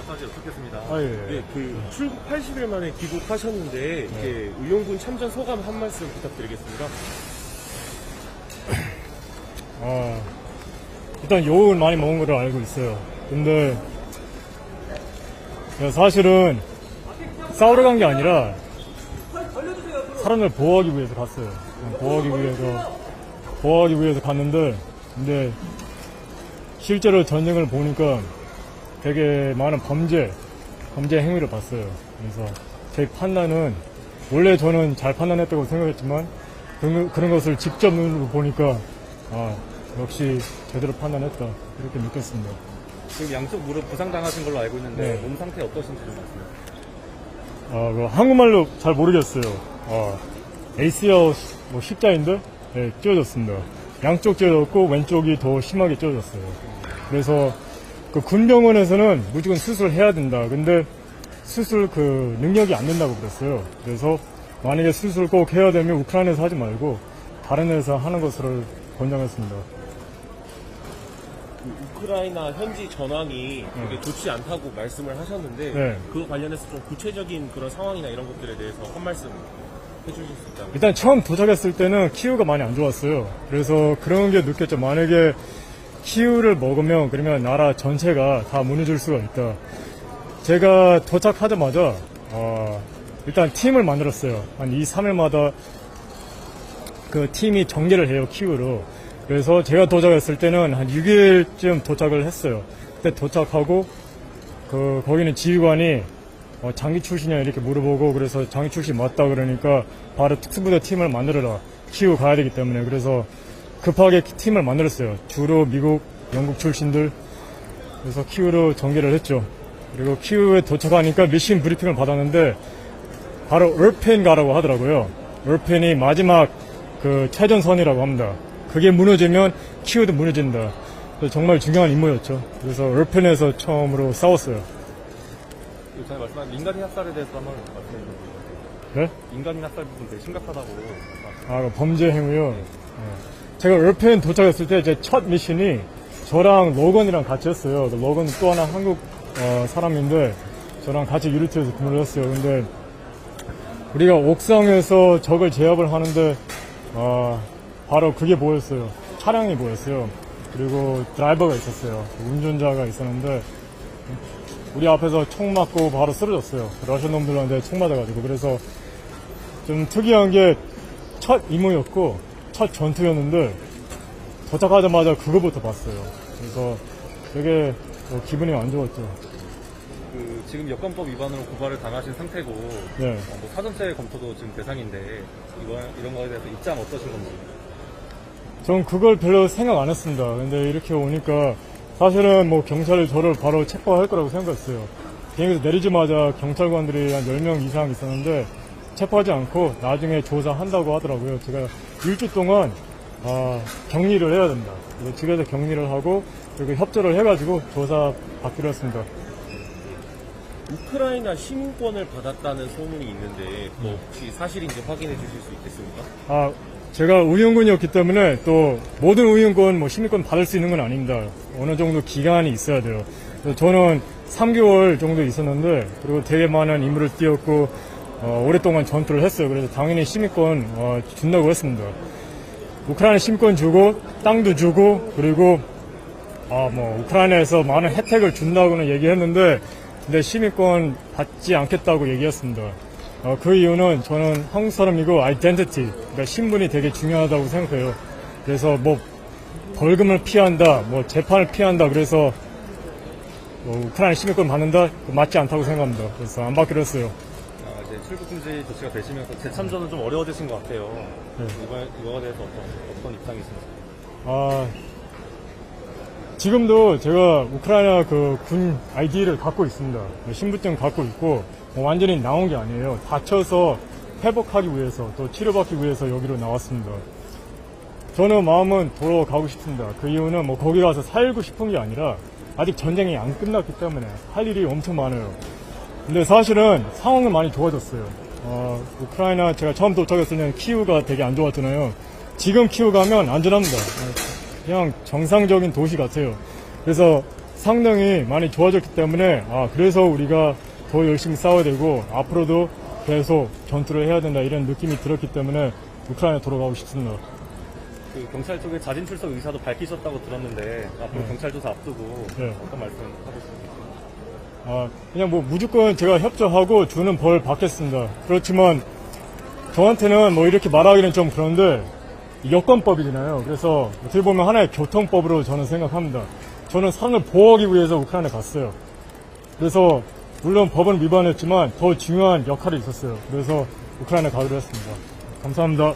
마사지 여쭙겠습니다. 아, 예. 네, 그 출국 80일 만에 귀국하셨는데 이제 의용군 참전 소감 한 말씀 부탁드리겠습니다. 일단 욕을 많이 먹은 걸로 알고 있어요. 근데 제가 사실은 싸우러 간 게 아니라 사람을 보호하기 위해서 갔어요. 보호하기 위해서 갔는데, 근데 실제로 전쟁을 보니까 되게 많은 범죄 행위를 봤어요. 그래서 제 판단은, 원래 저는 잘 판단했다고 생각했지만 그런 것을 직접 눈으로 보니까 역시 제대로 판단했다, 이렇게 느꼈습니다. 지금 양쪽 무릎 부상당하신 걸로 알고 있는데 네. 몸 상태 어떠신지 좀 말씀해주세요. 한국말로 잘 모르겠어요. ACL 십자인데 찢어졌습니다. 양쪽 찢어졌고 왼쪽이 더 심하게 찢어졌어요. 그래서 그 군병원에서는 무조건 수술해야 된다. 근데 수술 그 능력이 안 된다고 그랬어요. 그래서 만약에 수술 꼭 해야 되면 우크라이나에서 하지 말고 다른 데서 하는 것을 권장했습니다. 우크라이나 현지 전황이 되게 좋지 않다고 말씀을 하셨는데 네. 그거 관련해서 좀 구체적인 그런 상황이나 이런 것들에 대해서 한 말씀 해주실 수 있다면. 일단 처음 도착했을 때는 키우가 많이 안 좋았어요. 그래서 그런 게 느꼈죠. 만약에 키우를 먹으면 그러면 나라 전체가 다 무너질 수가 있다. 제가 도착하자마자 일단 팀을 만들었어요. 한 2, 3일마다 그 팀이 전개를 해요, 키우로. 그래서 제가 도착했을 때는 한 6일쯤 도착을 했어요. 그때 도착하고 거기는 지휘관이 장기 출신이냐 이렇게 물어보고, 그래서 장기 출신 맞다 그러니까 바로 특수부대 팀을 만들어라. 키우 가야 되기 때문에. 그래서 급하게 팀을 만들었어요. 주로 미국, 영국 출신들. 그래서 키우로 전개를 했죠. 그리고 키우에 도착하니까 미션 브리핑을 받았는데 바로 얼펜 가라고 하더라고요. 얼펜이 마지막 그 최전선이라고 합니다. 그게 무너지면 키우도 무너진다. 정말 중요한 임무였죠. 그래서 얼펜에서 처음으로 싸웠어요. 제가 말씀한 인간인 학살에 대해서 한번 말씀해 주세요. 네? 인간인 학살 부분 되게 심각하다고. 범죄 행위요. 제가 얼펜 도착했을 때 제 첫 미션이 저랑 로건이랑 같이 했어요. 로건은 또 하나 한국 사람인데 저랑 같이 유니트에서 근무를 했어요. 근데 우리가 옥상에서 적을 제압을 하는데 바로 그게 보였어요. 차량이 보였어요. 그리고 드라이버가 있었어요. 운전자가 있었는데 우리 앞에서 총 맞고 바로 쓰러졌어요. 러시아 놈들한테 총 맞아가지고. 그래서 좀 특이한 게 첫 임무였고 첫 전투였는데 도착하자마자 그거부터 봤어요. 그래서 되게 기분이 안 좋았죠. 지금 여권법 위반으로 고발을 당하신 상태고 네. 사전체 검토도 지금 대상인데 이런 거에 대해서 입장 어떠신 건지? 전 그걸 별로 생각 안 했습니다. 근데 이렇게 오니까 사실은 경찰이 저를 바로 체포할 거라고 생각했어요. 비행기에서 내리자마자 경찰관들이 한 10명 이상 있었는데 체포하지 않고 나중에 조사한다고 하더라고요. 제가 일주 동안 격리를 해야 된다. 집에서 격리를 하고 그리고 협조를 해가지고 조사 받기로 했습니다. 우크라이나 시민권을 받았다는 소문이 있는데 혹시 사실인지 확인해 주실 수 있겠습니까? 제가 의용군이었기 때문에 또 모든 의용군 시민권 받을 수 있는 건 아닙니다. 어느 정도 기간이 있어야 돼요. 저는 3개월 정도 있었는데 그리고 되게 많은 임무를 띄웠고 오랫동안 전투를 했어요. 그래서 당연히 시민권 준다고 했습니다. 우크라이나 시민권 주고 땅도 주고 그리고 우크라이나에서 많은 혜택을 준다고는 얘기했는데 근데 시민권 받지 않겠다고 얘기했습니다. 그 이유는 저는 한국 사람이고 아이덴티티, 그러니까 신분이 되게 중요하다고 생각해요. 그래서 벌금을 피한다, 재판을 피한다, 그래서 우크라이나 시민권 받는다? 맞지 않다고 생각합니다. 그래서 안 받기로 했어요. 이제 출국금지 조치가 되시면서 재참전은 좀 어려워지신 것 같아요. 네. 이거에 대해서 어떤 입장이신가요? 지금도 제가 우크라이나 군 아이디를 갖고 있습니다. 신분증 갖고 있고 완전히 나온 게 아니에요. 다쳐서 회복하기 위해서 또 치료받기 위해서 여기로 나왔습니다. 저는 마음은 돌아가고 싶습니다. 그 이유는 거기 가서 살고 싶은 게 아니라 아직 전쟁이 안 끝났기 때문에 할 일이 엄청 많아요. 근데 사실은 상황은 많이 좋아졌어요. 우크라이나 제가 처음 도착했을 때는 키우가 되게 안 좋았잖아요. 지금 키우 가면 안전합니다. 그냥 정상적인 도시 같아요. 그래서 상당히 많이 좋아졌기 때문에 그래서 우리가 더 열심히 싸워야 되고 앞으로도 계속 전투를 해야 된다 이런 느낌이 들었기 때문에 우크라이나에 돌아가고 싶습니다. 그 경찰 쪽에 자진 출석 의사도 밝히셨다고 들었는데 앞으로 경찰 조사 앞두고 네. 어떤 말씀 하셨습니까? 그냥 뭐 무조건 제가 협조하고 주는 벌 받겠습니다. 그렇지만 저한테는 뭐 이렇게 말하기는 좀 그런데 여권법이잖아요. 그래서 어떻게 보면 하나의 교통법으로 저는 생각합니다. 저는 사람을 보호하기 위해서 우크라이나에 갔어요. 그래서 물론 법은 위반했지만 더 중요한 역할이 있었어요. 그래서 우크라이나에 가기로 했습니다. 감사합니다.